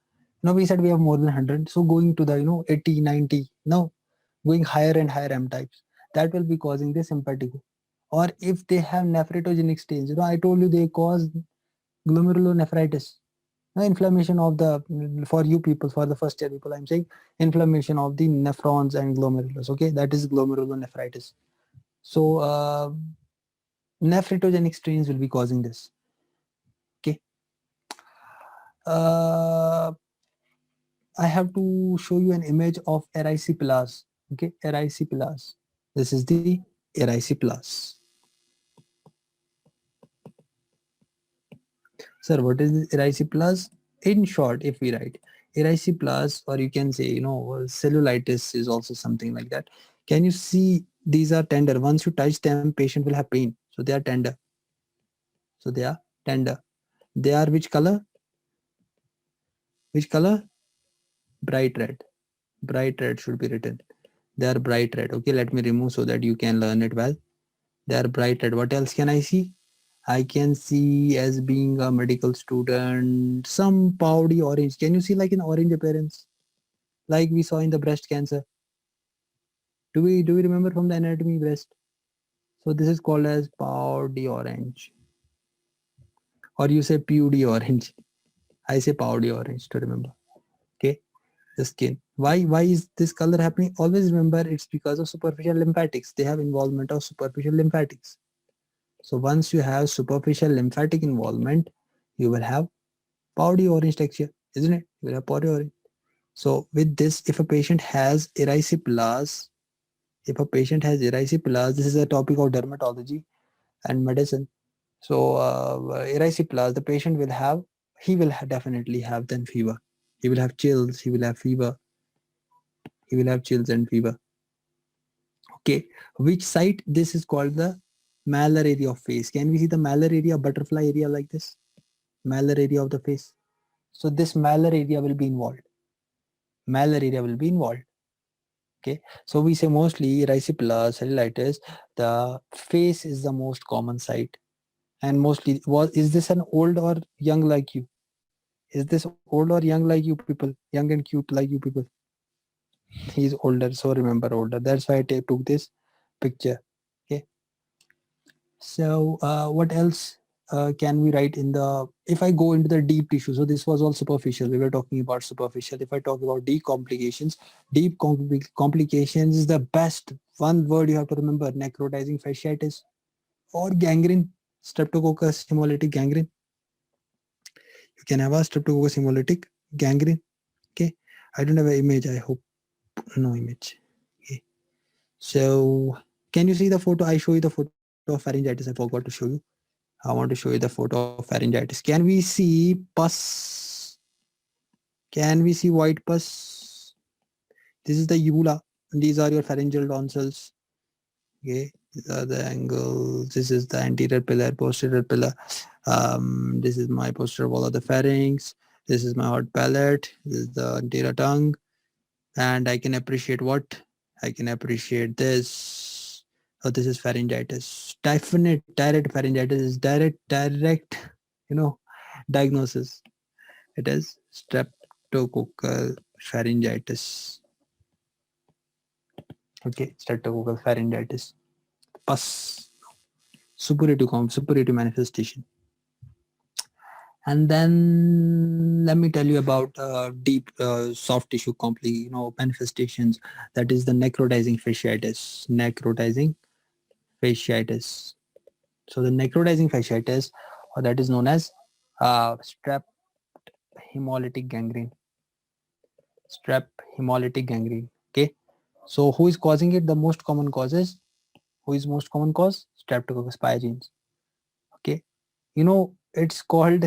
Now we said we have more than 100, so going to the, you know, 80, 90. No, going higher and higher M types, that will be causing this impetigo. Or if they have nephritogenic stains, you know, I told you they cause glomerulonephritis. Now, inflammation of the, for you people, for the first year people, I'm saying inflammation of the nephrons and glomerulus. Okay, that is glomerulonephritis. So nephritogenic strains will be causing this. Okay. Uh, I have to show you an image of erysipelas. Okay, erysipelas. This is the erysipelas. Sir, what is this erysipelas? In short, if we write erysipelas, or you can say, you know, cellulitis is also something like that. Can you see these are tender? Once you touch them, patient will have pain. So they are tender. So they are tender. They are which color? Which color? Bright red. Bright red should be written. They are bright red. Okay, let me remove so that you can learn it well. They are bright red. What else can I see? I can see, as being a medical student, some powdery orange. Can you see like an orange appearance? Like we saw in the breast cancer. Do we remember from the anatomy breast? So this is called as powdery orange. Or you say PUD orange. I say powdery orange to remember. Okay. The skin. Why is this color happening? Always remember, it's because of superficial lymphatics. They have involvement of superficial lymphatics. So once you have superficial lymphatic involvement, you will have powdery orange texture, isn't it? You will have powdery orange. So with this, if a patient has erysipelas, this is a topic of dermatology and medicine. So erysipelas, the patient will have, definitely have then fever. He will have chills, he will have fever, he will have chills and fever. Okay, which site? This is called the malar area of face. Can we see the malar area, butterfly area like this? Malar area of the face. So this malar area will be involved. Malar area will be involved. Okay, so we say mostly erysipelas, cellulitis, the face is the most common site. And mostly, is this an old or young like you? Is this old or young like you people? Young and cute like you people? He's older, so remember older. That's why I took this picture. Okay. So what else can we write in the, if I go into the deep tissue, so this was all superficial. We were talking about superficial. If I talk about deep complications, complications is the best. One word you have to remember: necrotizing fasciitis or gangrene, streptococcus hemolytic gangrene. You can have a streptococcus hemolytic gangrene. Okay. I don't have an image. I hope no image. Okay. So can you see the photo? I show you the photo of pharyngitis. I forgot to show you. I want to show you the photo of pharyngitis. Can we see pus? Can we see white pus? This is the uvula. These are your pharyngeal tonsils. Okay, these are the angles. This is the anterior pillar, posterior pillar. This is my posterior wall of the pharynx. This is my hot palate. This is the anterior tongue. And I can appreciate what? I can appreciate this. Oh, this is pharyngitis. Definite direct pharyngitis is direct, you know, diagnosis. It is streptococcal pharyngitis. Okay, streptococcal pharyngitis. Pus. Suppurative manifestation. And then let me tell you about deep soft tissue manifestations. That is the necrotizing fasciitis. Necrotizing fasciitis. So the necrotizing fasciitis, or that is known as strep hemolytic gangrene. Strep hemolytic gangrene. Okay. So who is causing it? The most common causes. Who is most common cause? Streptococcus pyogenes. Okay. You know, it's called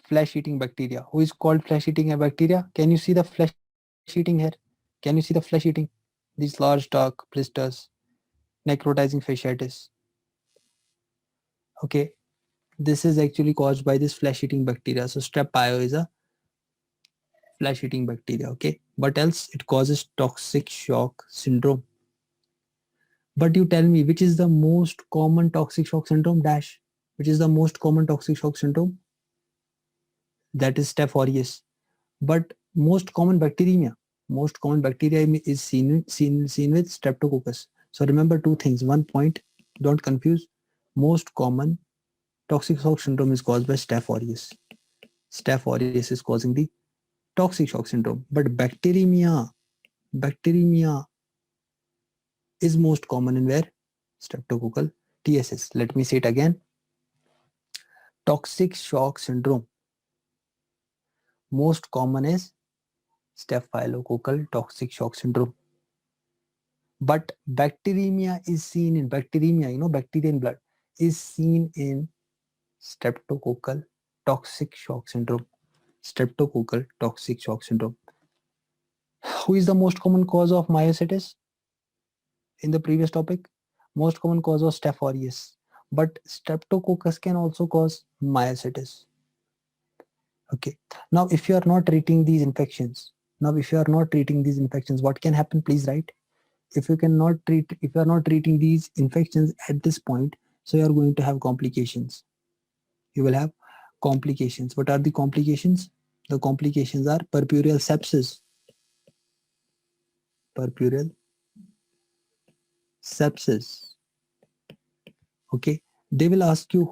flesh-eating bacteria. Who is called flesh-eating bacteria? Can you see the flesh-eating here? Can you see the flesh-eating? These large dark blisters, necrotizing fasciitis. Okay, this is actually caused by this flesh-eating bacteria. So strep pyo is a flesh-eating bacteria. Okay, what else? It causes toxic shock syndrome. But you tell me, which is the most common toxic shock syndrome? Dash. Which is the most common toxic shock syndrome? That is Staph aureus. But most common bacteremia, most common bacteria is seen with streptococcus. So remember two things. One point, don't confuse. Most common toxic shock syndrome is caused by Staph aureus. Staph aureus is causing the toxic shock syndrome. But bacteremia is most common in where? Streptococcal TSS. Let me say it again. Toxic shock syndrome. Most common is staphylococcal toxic shock syndrome. But bacteremia is seen in bacteremia, bacteria in blood is seen in streptococcal toxic shock syndrome. Streptococcal toxic shock syndrome. Who is the most common cause of myositis? In the previous topic, most common cause was Staph aureus, but streptococcus can also cause myositis. Okay. Now, if you are not treating these infections, what can happen? Please write. If you are not treating these infections at this point, so you are going to have complications. You will have complications. What are the complications? The complications are puerperal sepsis. Puerperal sepsis. Okay. They will ask you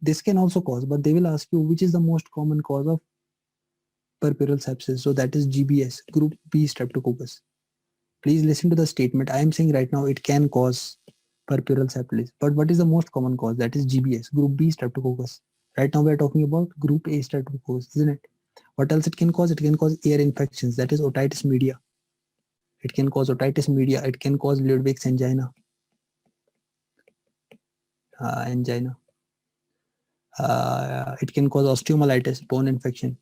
this can also cause, but they will ask you which is the most common cause of puerperal sepsis. So that is GBS, group B streptococcus. Please listen to the statement. I am saying right now it can cause puerperal sepsis. But what is the most common cause? That is GBS, group B streptococcus. Right now we are talking about group A streptococcus, isn't it? What else it can cause? It can cause air infections. That is otitis media. It can cause otitis media. It can cause Ludwig's angina. It can cause osteomyelitis, bone infection.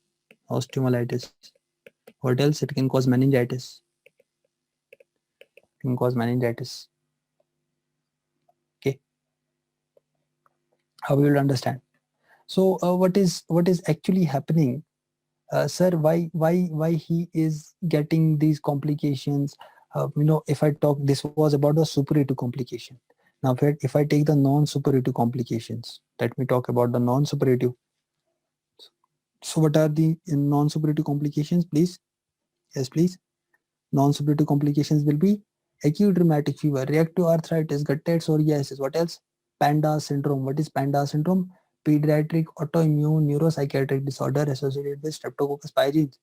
Osteomyelitis. What else? It can cause meningitis. It can cause meningitis. Okay. How we will understand. So what is actually happening? Sir, why he is getting these complications? If I talk, this was about the suppurative complication. Now, if I take the non-suppurative complications, let me talk about the non-suppurative. So, what are the non-suppurative complications, please? Yes, please. Non-suppurative complications will be acute rheumatic fever, reactive arthritis, gutted psoriasis. What else? Panda syndrome. What is Panda syndrome? Pediatric autoimmune neuropsychiatric disorder associated with Streptococcus pyogenes,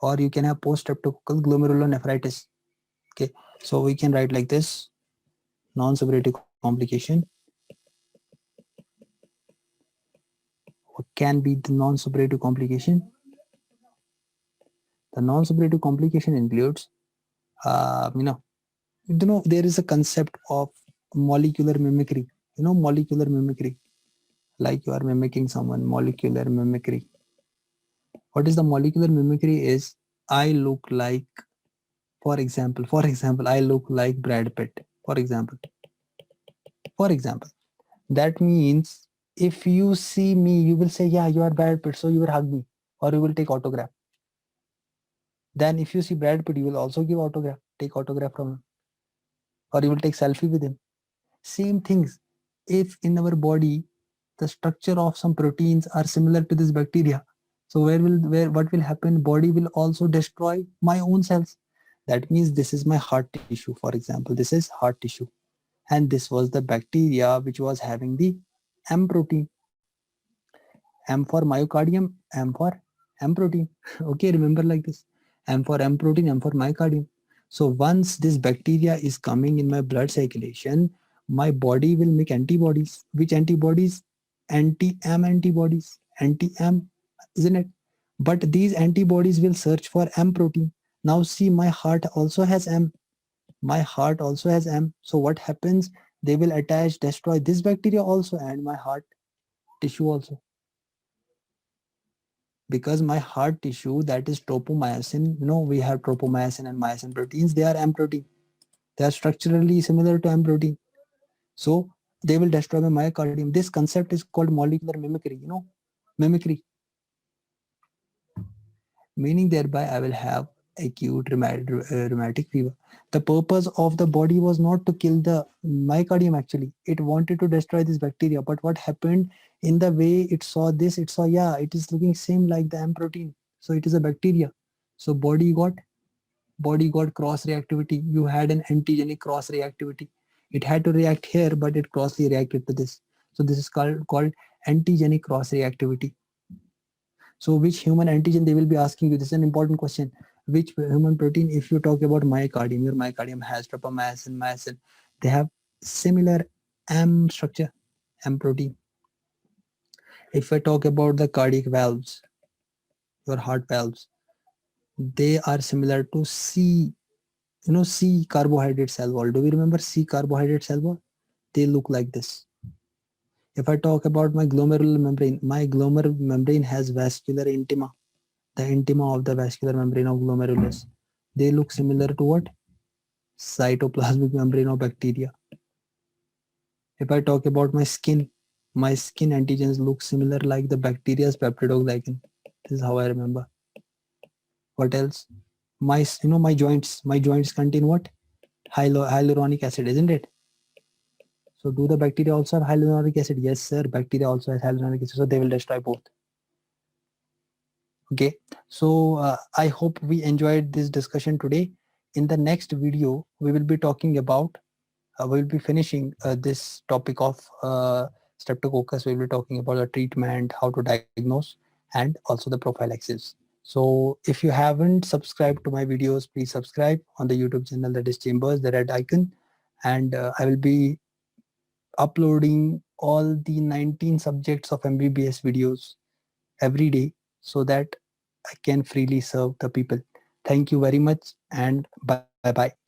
or you can have post-streptococcal glomerulonephritis. Okay, so we can write like this: non-suppurative complication. What can be the non-suppurative complication? The non-suppurative complication includes, uh, you know, there is a concept of molecular mimicry. Molecular mimicry, like you are mimicking someone. Molecular mimicry. What is the molecular mimicry? Is I look like, for example, I look like Brad Pitt. For example, that means if you see me, you will say, yeah, you are Brad Pitt, so you will hug me, or you will take autograph. Then if you see Brad Pitt, you will also take autograph from him, or you will take selfie with him. Same things. If in our body the structure of some proteins are similar to this bacteria, so what will happen? Body will also destroy my own cells. That means this is my heart tissue, for example. This is heart tissue, and this was the bacteria which was having the M protein. M for myocardium, M for M protein. Okay, remember like this: M for M protein, M for myocardium. So once this bacteria is coming in my blood circulation, my body will make antibodies. Which antibodies? Anti-M antibodies. Anti-M, isn't it? But these antibodies will search for M protein. Now see, my heart also has M. My heart also has M. So what happens? They will attach, destroy this bacteria also and my heart tissue also. Because my heart tissue, that is tropomyosin, we have tropomyosin and myosin proteins. They are M protein. They are structurally similar to M protein. So they will destroy my myocardium. This concept is called molecular mimicry. Mimicry, meaning thereby I will have acute rheumatic fever. The purpose of the body was not to kill the myocardium, actually. It wanted to destroy this bacteria. But what happened? In the way it saw this, it saw, yeah, it is looking same like the M protein. So it is a bacteria. So body got cross reactivity. You had an antigenic cross reactivity. It had to react here, but it crossly reacted to this. So this is called antigenic cross reactivity. So which human antigen, they will be asking you? This is an important question. Which human protein? If you talk about myocardium, your myocardium has tropomyosin, myosin. They have similar M structure, M protein. If I talk about the cardiac valves, your heart valves, they are similar to C. C carbohydrate cell wall. Do we remember C carbohydrate cell wall? They look like this. If I talk about my glomerular membrane has vascular intima. The intima of the vascular membrane of glomerulus, they look similar to what? Cytoplasmic membrane of bacteria. If I talk about my skin antigens look similar like the bacteria's peptidoglycan. This is how I remember. What else? My joints contain what? Hyaluronic acid, isn't it? So do the bacteria also have hyaluronic acid? Yes, sir. Bacteria also has hyaluronic acid, so they will destroy both. Okay, so I hope we enjoyed this discussion today. In the next video, we will be talking about, we will be finishing this topic of streptococcus. We will be talking about the treatment, how to diagnose, and also the prophylaxis. So if you haven't subscribed to my videos, please subscribe on the YouTube channel, that is Chambers, the red icon. And I will be uploading all the 19 subjects of MBBS videos every day, so that I can freely serve the people. Thank you very much, and bye bye.